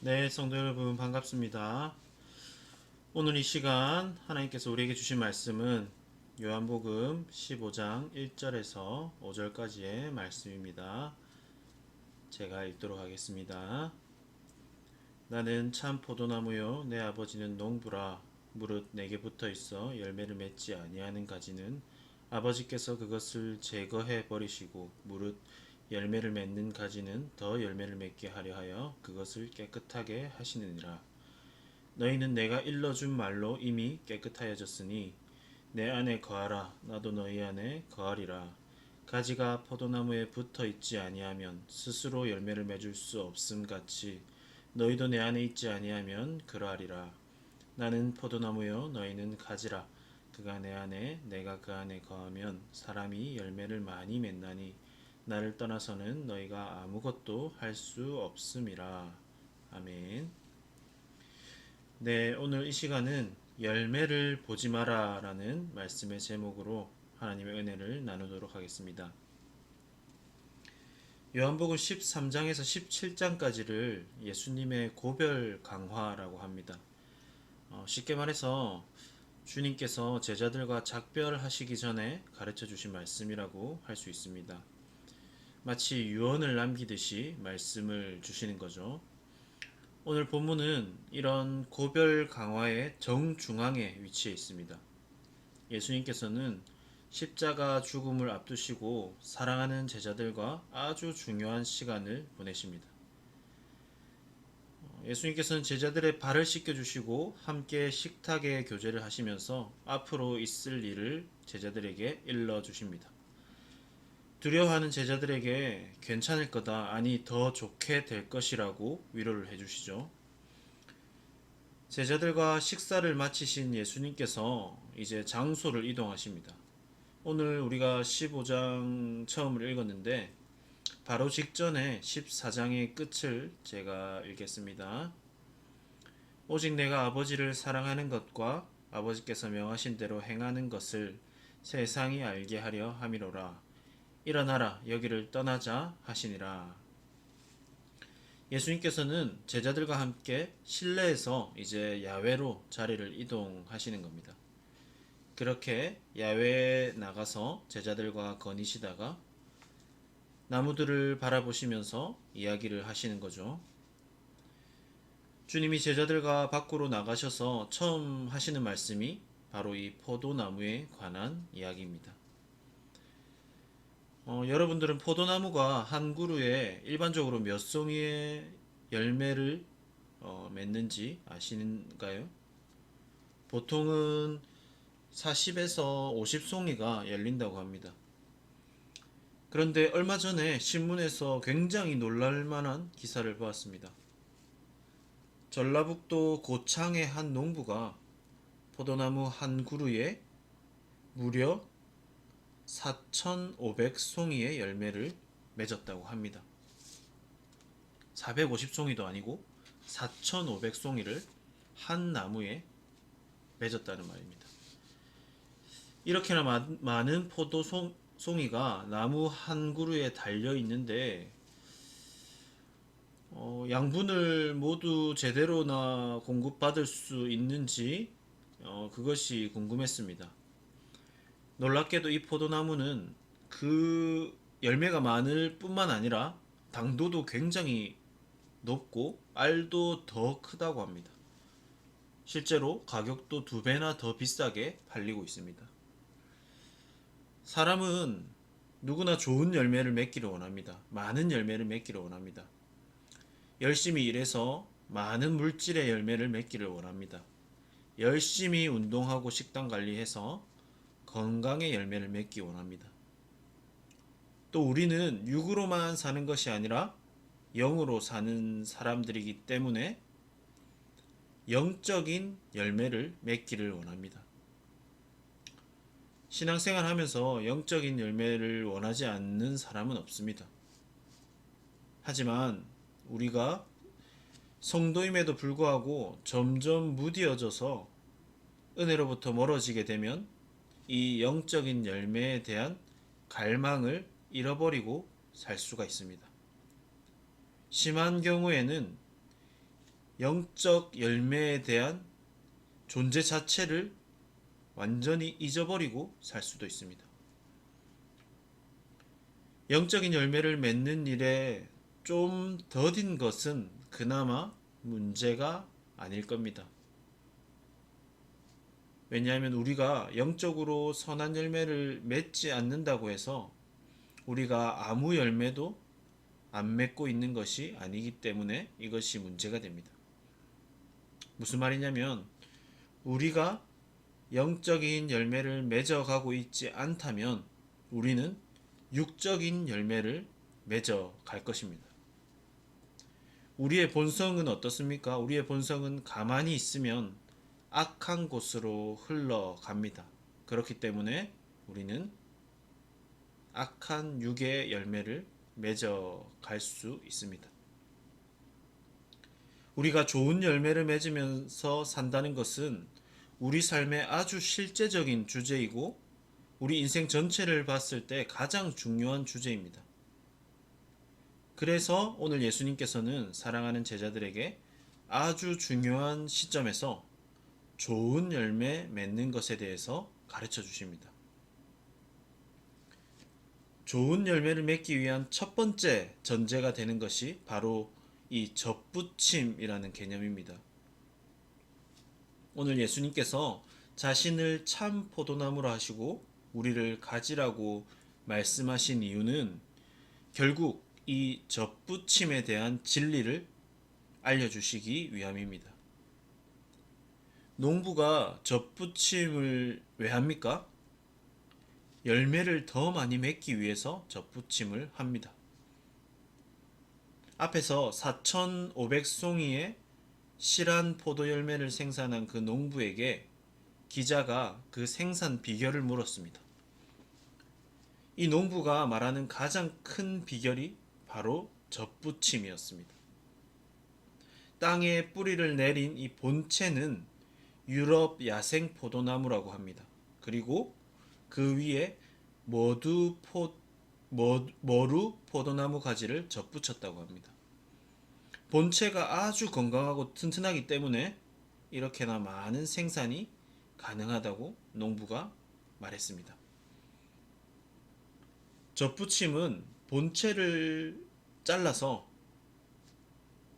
네, 성도 여러분 반갑습니다. 오늘 이 시간 하나님께서 우리에게 주신 말씀은 요한복음 15장 1절에서 5절까지의 말씀입니다. 제가 읽도록 하겠습니다. 나는 참 포도나무요 내 아버지는 농부라. 무릇 내게 붙어 있어 열매를 맺지 아니하는 가지는 아버지께서 그것을 제거해 버리시고, 무릇 열매를 맺는 가지는 더 열매를 맺게 하려 하여 그것을 깨끗하게 하시느니라. 너희는 내가 일러준 말로 이미 깨끗하여졌으니 내 안에 거하라. 나도 너희 안에 거하리라. 가지가 포도나무에 붙어 있지 아니하면 스스로 열매를 맺을 수 없음 같이 너희도 내 안에 있지 아니하면 그러하리라. 나는 포도나무요 너희는 가지라. 그가 내 안에 내가 그 안에 거하면 사람이 열매를 많이 맺나니 나를 떠나서는 너희가 아무것도 할 수 없음이라. 아멘. 네, 오늘 이 시간은 열매를 보지 마라 라는 말씀의 제목으로 하나님의 은혜를 나누도록 하겠습니다. 요한복음 13장에서 17장까지를 예수님의 고별 강화라고 합니다. 쉽게 말해서 주님께서 제자들과 작별하시기 전에 가르쳐 주신 말씀이라고 할 수 있습니다. 마치 유언을 남기듯이 말씀을 주시는 거죠. 오늘 본문은 이런 고별 강화의 정중앙에 위치해 있습니다. 예수님께서는 십자가 죽음을 앞두시고 사랑하는 제자들과 아주 중요한 시간을 보내십니다. 예수님께서는 제자들의 발을 씻겨주시고 함께 식탁에 교제를 하시면서 앞으로 있을 일을 제자들에게 일러주십니다. 두려워하는 제자들에게 괜찮을 거다, 아니 더 좋게 될 것이라고 위로를 해주시죠. 제자들과 식사를 마치신 예수님께서 이제 장소를 이동하십니다. 오늘 우리가 15장 처음을 읽었는데 바로 직전에 14장의 끝을 제가 읽겠습니다. 오직 내가 아버지를 사랑하는 것과 아버지께서 명하신 대로 행하는 것을 세상이 알게 하려 함이로라. 일어나라, 여기를 떠나자 하시니라. 예수님께서는 제자들과 함께 실내에서 이제 야외로 자리를 이동하시는 겁니다. 그렇게 야외에 나가서 제자들과 거니시다가 나무들을 바라보시면서 이야기를 하시는 거죠. 주님이 제자들과 밖으로 나가셔서 처음 하시는 말씀이 바로 이 포도나무에 관한 이야기입니다. 여러분들은 포도나무가 한 그루에 일반적으로 몇 송이의 열매를 맺는지 아시는가요? 보통은 40에서 50송이가 열린다고 합니다. 그런데 얼마 전에 신문에서 굉장히 놀랄만한 기사를 보았습니다. 전라북도 고창의 한 농부가 포도나무 한 그루에 무려 4,500송이의 열매를 맺었다고 합니다. 450송이도 아니고 4,500송이를 한 나무에 맺었다는 말입니다. 이렇게나 많은 포도송이가 나무 한 그루에 달려 있는데 양분을 모두 제대로나 공급받을 수 있는지 그것이 궁금했습니다. 놀랍게도 이 포도나무는 그 열매가 많을 뿐만 아니라 당도도 굉장히 높고 알도 더 크다고 합니다. 실제로 가격도 2배나 더 비싸게 팔리고 있습니다. 사람은 누구나 좋은 열매를 맺기를 원합니다. 많은 열매를 맺기를 원합니다. 열심히 일해서 많은 물질의 열매를 맺기를 원합니다. 열심히 운동하고 식단 관리해서 건강의 열매를 맺기 원합니다. 또 우리는 육으로만 사는 것이 아니라 영으로 사는 사람들이기 때문에 영적인 열매를 맺기를 원합니다. 신앙생활 하면서 영적인 열매를 원하지 않는 사람은 없습니다. 하지만 우리가 성도임에도 불구하고 점점 무뎌져서 은혜로부터 멀어지게 되면 이 영적인 열매에 대한 갈망을 잃어버리고 살 수가 있습니다. 심한 경우에는 영적 열매에 대한 존재 자체를 완전히 잊어버리고 살 수도 있습니다. 영적인 열매를 맺는 일에 좀 더딘 것은 그나마 문제가 아닐 겁니다. 왜냐하면 우리가 영적으로 선한 열매를 맺지 않는다고 해서 우리가 아무 열매도 안 맺고 있는 것이 아니기 때문에 이것이 문제가 됩니다. 무슨 말이냐면 우리가 영적인 열매를 맺어가고 있지 않다면 우리는 육적인 열매를 맺어 갈 것입니다. 우리의 본성은 어떻습니까? 우리의 본성은 가만히 있으면 악한 곳으로 흘러갑니다. 그렇기 때문에 우리는 악한 육의 열매를 맺어 갈 수 있습니다. 우리가 좋은 열매를 맺으면서 산다는 것은 우리 삶의 아주 실제적인 주제이고 우리 인생 전체를 봤을 때 가장 중요한 주제입니다. 그래서 오늘 예수님께서는 사랑하는 제자들에게 아주 중요한 시점에서 좋은 열매 맺는 것에 대해서 가르쳐 주십니다. 좋은 열매를 맺기 위한 첫 번째 전제가 되는 것이 바로 이 접붙임이라는 개념입니다. 오늘 예수님께서 자신을 참 포도나무로 하시고 우리를 가지라고 말씀하신 이유는 결국 이 접붙임에 대한 진리를 알려주시기 위함입니다. 농부가 접붙임을 왜 합니까? 열매를 더 많이 맺기 위해서 접붙임을 합니다. 앞에서 4,500송이의 실한 포도 열매를 생산한 그 농부에게 기자가 그 생산 비결을 물었습니다. 이 농부가 말하는 가장 큰 비결이 바로 접붙임이었습니다. 땅에 뿌리를 내린 이 본체는 유럽 야생 포도나무라고 합니다. 그리고 그 위에 머루 포도나무 가지를 접붙였다고 합니다. 본체가 아주 건강하고 튼튼하기 때문에 이렇게나 많은 생산이 가능하다고 농부가 말했습니다. 접붙임은 본체를 잘라서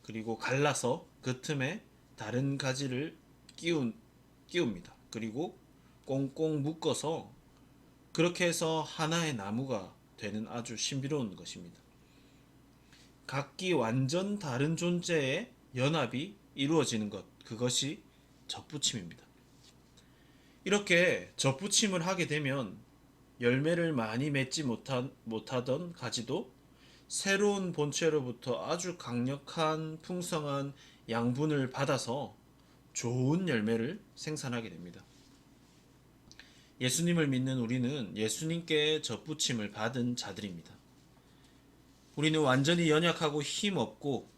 그리고 갈라서 그 틈에 다른 가지를 끼웁니다. 그리고 꽁꽁 묶어서 그렇게 해서 하나의 나무가 되는 아주 신비로운 것입니다. 각기 완전 다른 존재의 연합이 이루어지는 것, 그것이 접붙임입니다. 이렇게 접붙임을 하게 되면 열매를 많이 맺지 못하던 가지도 새로운 본체로부터 아주 강력한 풍성한 양분을 받아서 좋은 열매를 생산하게 됩니다. 예수님을 믿는 우리는 예수님께 접붙임을 받은 자들입니다. 우리는 완전히 연약하고 힘없고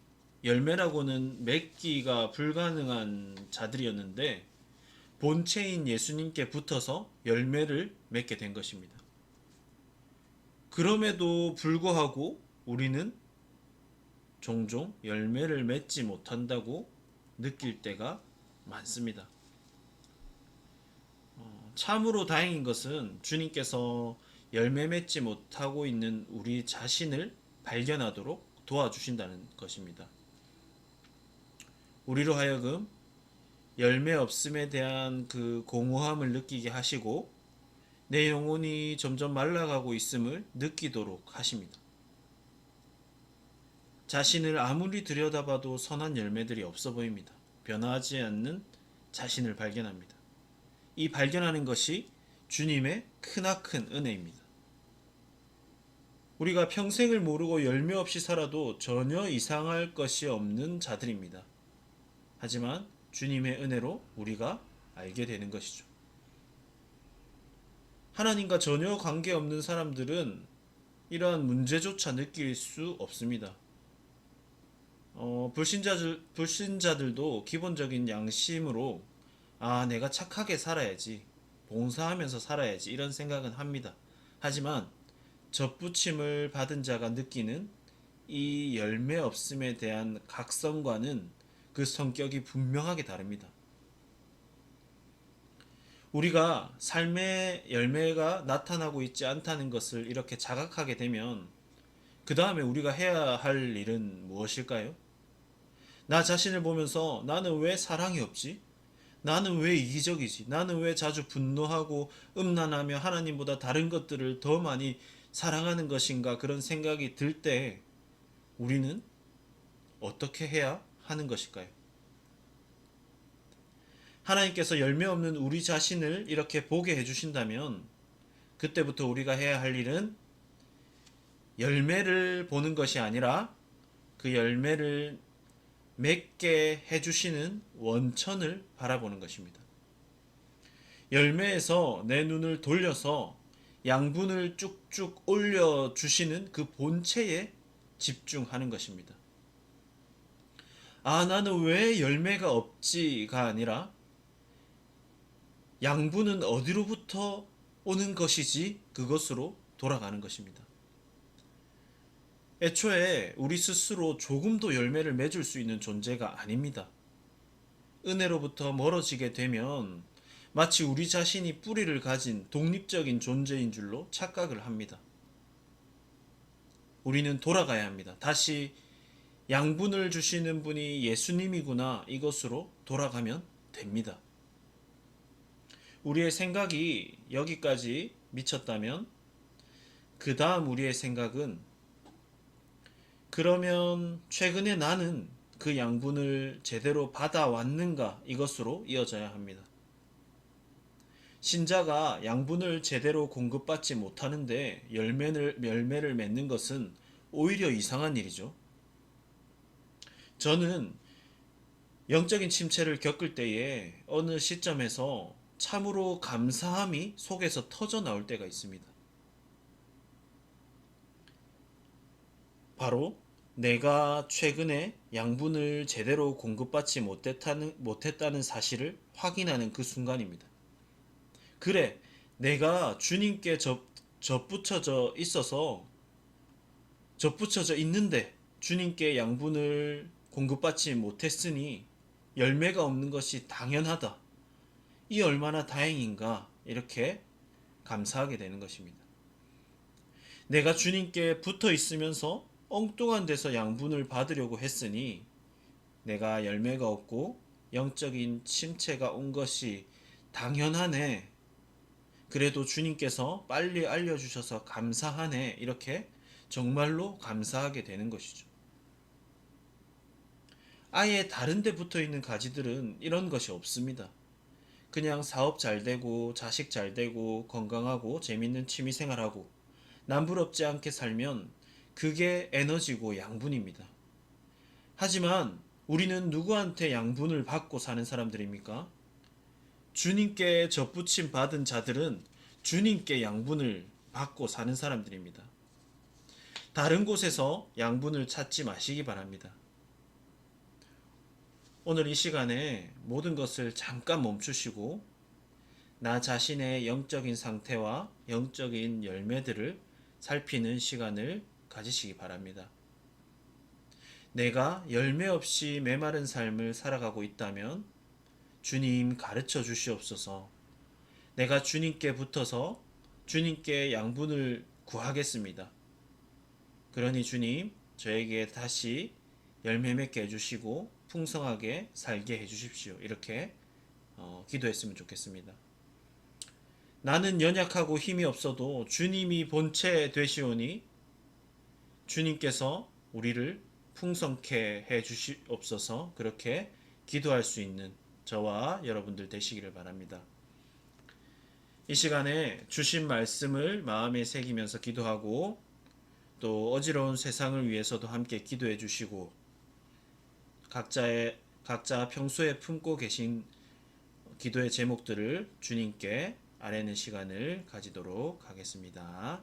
열매라고는 맺기가 불가능한 자들이었는데 본체인 예수님께 붙어서 열매를 맺게 된 것입니다. 그럼에도 불구하고 우리는 종종 열매를 맺지 못한다고 느낄 때가 많습니다. 참으로 다행인 것은 주님께서 열매 맺지 못하고 있는 우리 자신을 발견하도록 도와주신다는 것입니다. 우리로 하여금 열매 없음에 대한 그 공허함을 느끼게 하시고 내 영혼이 점점 말라가고 있음을 느끼도록 하십니다. 자신을 아무리 들여다봐도 선한 열매들이 없어 보입니다. 변화하지 않는 자신을 발견합니다. 이 발견하는 것이 주님의 크나큰 은혜입니다. 우리가 평생을 모르고 열매 없이 살아도 전혀 이상할 것이 없는 자들입니다. 하지만 주님의 은혜로 우리가 알게 되는 것이죠. 하나님과 전혀 관계없는 사람들은 이러한 문제조차 느낄 수 없습니다. 불신자들도 기본적인 양심으로 내가 착하게 살아야지, 봉사하면서 살아야지 이런 생각은 합니다. 하지만 접붙임을 받은 자가 느끼는 이 열매 없음에 대한 각성과는 그 성격이 분명하게 다릅니다. 우리가 삶의 열매가 나타나고 있지 않다는 것을 이렇게 자각하게 되면 그 다음에 우리가 해야 할 일은 무엇일까요? 나 자신을 보면서 나는 왜 사랑이 없지? 나는 왜 이기적이지? 나는 왜 자주 분노하고 음란하며 하나님보다 다른 것들을 더 많이 사랑하는 것인가? 그런 생각이 들 때 우리는 어떻게 해야 하는 것일까요? 하나님께서 열매 없는 우리 자신을 이렇게 보게 해주신다면 그때부터 우리가 해야 할 일은 열매를 보는 것이 아니라 그 열매를 맺게 해주시는 원천을 바라보는 것입니다. 열매에서 내 눈을 돌려서 양분을 쭉쭉 올려주시는 그 본체에 집중하는 것입니다. 아, 나는 왜 열매가 없지가 아니라 양분은 어디로부터 오는 것이지? 그것으로 돌아가는 것입니다. 애초에 우리 스스로 조금도 열매를 맺을 수 있는 존재가 아닙니다. 은혜로부터 멀어지게 되면 마치 우리 자신이 뿌리를 가진 독립적인 존재인 줄로 착각을 합니다. 우리는 돌아가야 합니다. 다시 양분을 주시는 분이 예수님이구나, 이것으로 돌아가면 됩니다. 우리의 생각이 여기까지 미쳤다면 그 다음 우리의 생각은 그러면 최근에 나는 그 양분을 제대로 받아왔는가, 이것으로 이어져야 합니다. 신자가 양분을 제대로 공급받지 못하는데 열매를 맺는 것은 오히려 이상한 일이죠. 저는 영적인 침체를 겪을 때에 어느 시점에서 참으로 감사함이 속에서 터져 나올 때가 있습니다. 바로 내가 최근에 양분을 제대로 공급받지 못했다는 사실을 확인하는 그 순간입니다. 그래, 내가 주님께 접붙여져 있는데 주님께 양분을 공급받지 못했으니 열매가 없는 것이 당연하다. 이 얼마나 다행인가, 이렇게 감사하게 되는 것입니다. 내가 주님께 붙어 있으면서 엉뚱한 데서 양분을 받으려고 했으니 내가 열매가 없고 영적인 침체가 온 것이 당연하네. 그래도 주님께서 빨리 알려주셔서 감사하네. 이렇게 정말로 감사하게 되는 것이죠. 아예 다른 데 붙어 있는 가지들은 이런 것이 없습니다. 그냥 사업 잘 되고 자식 잘 되고 건강하고 재밌는 취미 생활하고 남부럽지 않게 살면 그게 에너지고 양분입니다. 하지만 우리는 누구한테 양분을 받고 사는 사람들입니까? 주님께 접붙임 받은 자들은 주님께 양분을 받고 사는 사람들입니다. 다른 곳에서 양분을 찾지 마시기 바랍니다. 오늘 이 시간에 모든 것을 잠깐 멈추시고 나 자신의 영적인 상태와 영적인 열매들을 살피는 시간을 가지시기 바랍니다. 내가 열매 없이 메마른 삶을 살아가고 있다면 주님 가르쳐 주시옵소서. 내가 주님께 붙어서 주님께 양분을 구하겠습니다. 그러니 주님, 저에게 다시 열매 맺게 해주시고 풍성하게 살게 해주십시오. 이렇게 기도했으면 좋겠습니다. 나는 연약하고 힘이 없어도 주님이 본체 되시오니 주님께서 우리를 풍성케 해 주시옵소서. 그렇게 기도할 수 있는 저와 여러분들 되시기를 바랍니다. 이 시간에 주신 말씀을 마음에 새기면서 기도하고 또 어지러운 세상을 위해서도 함께 기도해 주시고 각자 평소에 품고 계신 기도의 제목들을 주님께 아뢰는 시간을 가지도록 하겠습니다.